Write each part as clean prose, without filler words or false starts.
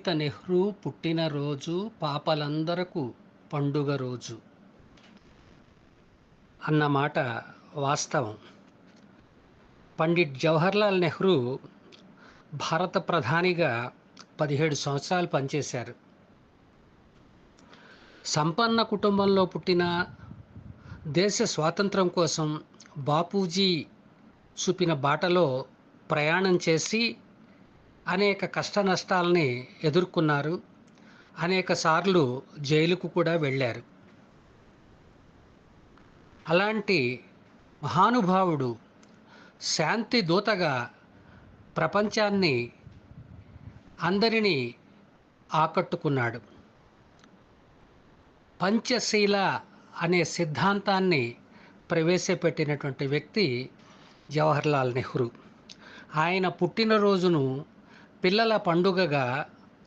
పండిత నెహ్రూ పుట్టినరోజు పాపలందరకు పండుగ రోజు అన్నమాట వాస్తవం. పండిట్ జవహర్లాల్ నెహ్రూ భారత ప్రధానిగా 17 సంవత్సరాలు పనిచేశారు. సంపన్న కుటుంబంలో పుట్టిన దేశ స్వాతంత్రం కోసం బాపూజీ చూపిన బాటలో ప్రయాణం చేసి అనేక కష్ట నష్టాలని ఎదుర్కొన్నారు. అనేక సార్లు జైలుకు కూడా వెళ్ళారు. అలాంటి మహానుభావుడు శాంతి దూతగా ప్రపంచాన్ని అందరినీ ఆకట్టుకున్నాడు. పంచశీల అనే సిద్ధాంతాన్ని ప్రవేశపెట్టినటువంటి వ్యక్తి జవహర్లాల్ నెహ్రూ. ఆయన పుట్టినరోజును పిల్లల పండుగగా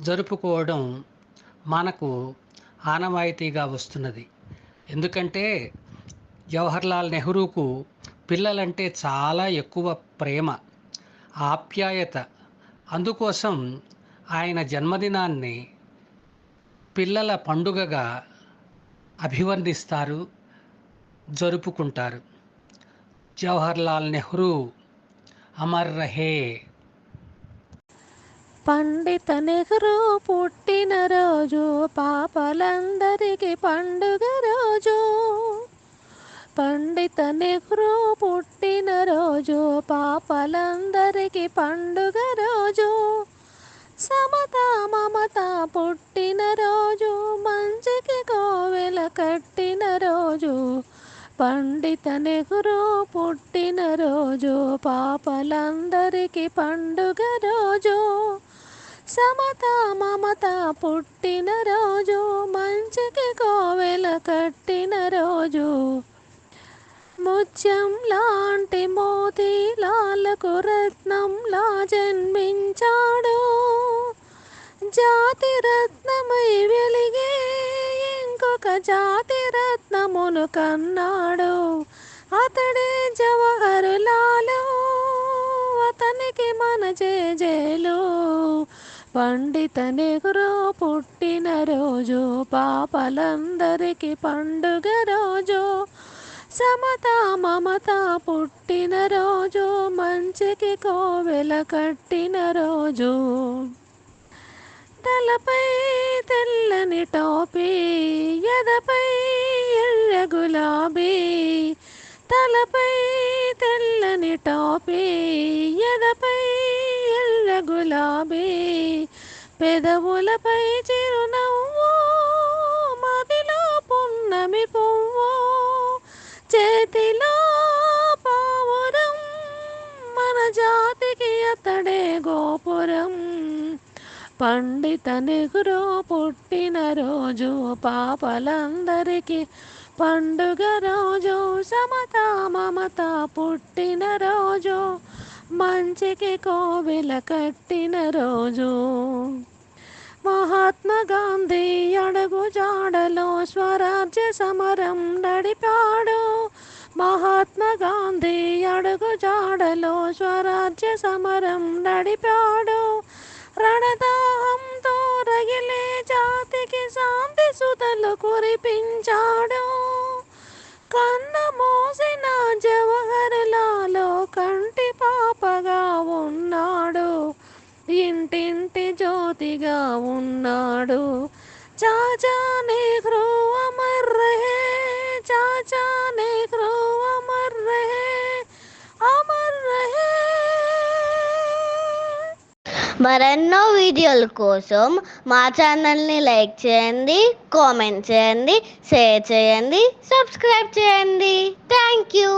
జరుపుకోవడం మనకు ఆనవాయితీగా వస్తున్నది. ఎందుకంటే జవహర్లాల్ నెహ్రూకు పిల్లలంటే చాలా ఎక్కువ ప్రేమ, ఆప్యాయత. అందుకోసం ఆయన జన్మదినాన్ని పిల్లల పండుగగా అభివర్ణిస్తారు, జరుపుకుంటారు. జవహర్లాల్ నెహ్రూ అమర్ రహే. పండిత నెహ్రూ పుట్టినరోజు పాపలందరికీ పండుగ రోజు. పండిత నెహ్రూ పుట్టినరోజు పాపలందరికీ పండుగ రోజు. సమత మమత పుట్టినరోజు, మంచికి కోవెల కట్టిన రోజు. పండిత నెహ్రూ పుట్టినరోజు పాపలందరికీ పండుగ రోజు. సమత మమత పుట్టిన రోజు, మంచికి కోవెల కట్టిన రోజు. ముత్యం లాంటి మోతీలాలకు రత్నంలా జన్మించాడు. జాతి రత్నమై వెలిగే ఇంకొక జాతి రత్నమును కన్నాడు. అతడే జవహర్లాలు, అతనికి మన జేజేలు. పండిత నెహ్రూ పుట్టినరోజు పాపలందరికీ పండుగ రోజు. సమత మమత పుట్టిన రోజు, మంచికి కోవెల కట్టిన రోజు. తలపై తెల్లని టోపీ, ఎదపై ఎర్ర గులాబీ. తలపై తెల్లని టోపీ, ఎదపై ఎర్ర గులాబీ. పెదవులపై చిరునవ్వు, మదిలో పున్నమి పువ్వు. చేతిలో పావురం, మన జాతికి అతడే గోపురం. పండిత నెహ్రూ పుట్టినరోజు పాపలందరికీ పండుగ రోజు. సమత మమత పుట్టిన రోజు, మంచికి కోవెల కట్టిన రోజు. మహాత్మా గాంధీ అడుగు జాడలో స్వరాజ్య సమరం నడిపాడు. మహాత్మా గాంధీ అడుగు జాడలో స్వరాజ్య సమరం నడిపాడు. రణదాహంతో రగిలే జాతికి శాంతి సుధలు కురిపించాడు. కన్న మోసిన జవహర్లాలు కంటి పాపగా ఉన్నాడు. ఇంటింటి జ్యోతిగా ఉన్నాడు. చాచా నెహ్రూ అమర్ రహే, చాచా నెహ్రూ అమర్ రహే, అమర్ రహే. మరెన్నో వీడియోల కోసం మా ఛానల్ని లైక్ చేయండి, కామెంట్ చేయండి, షేర్ చేయండి, సబ్స్క్రైబ్ చేయండి. Thank you.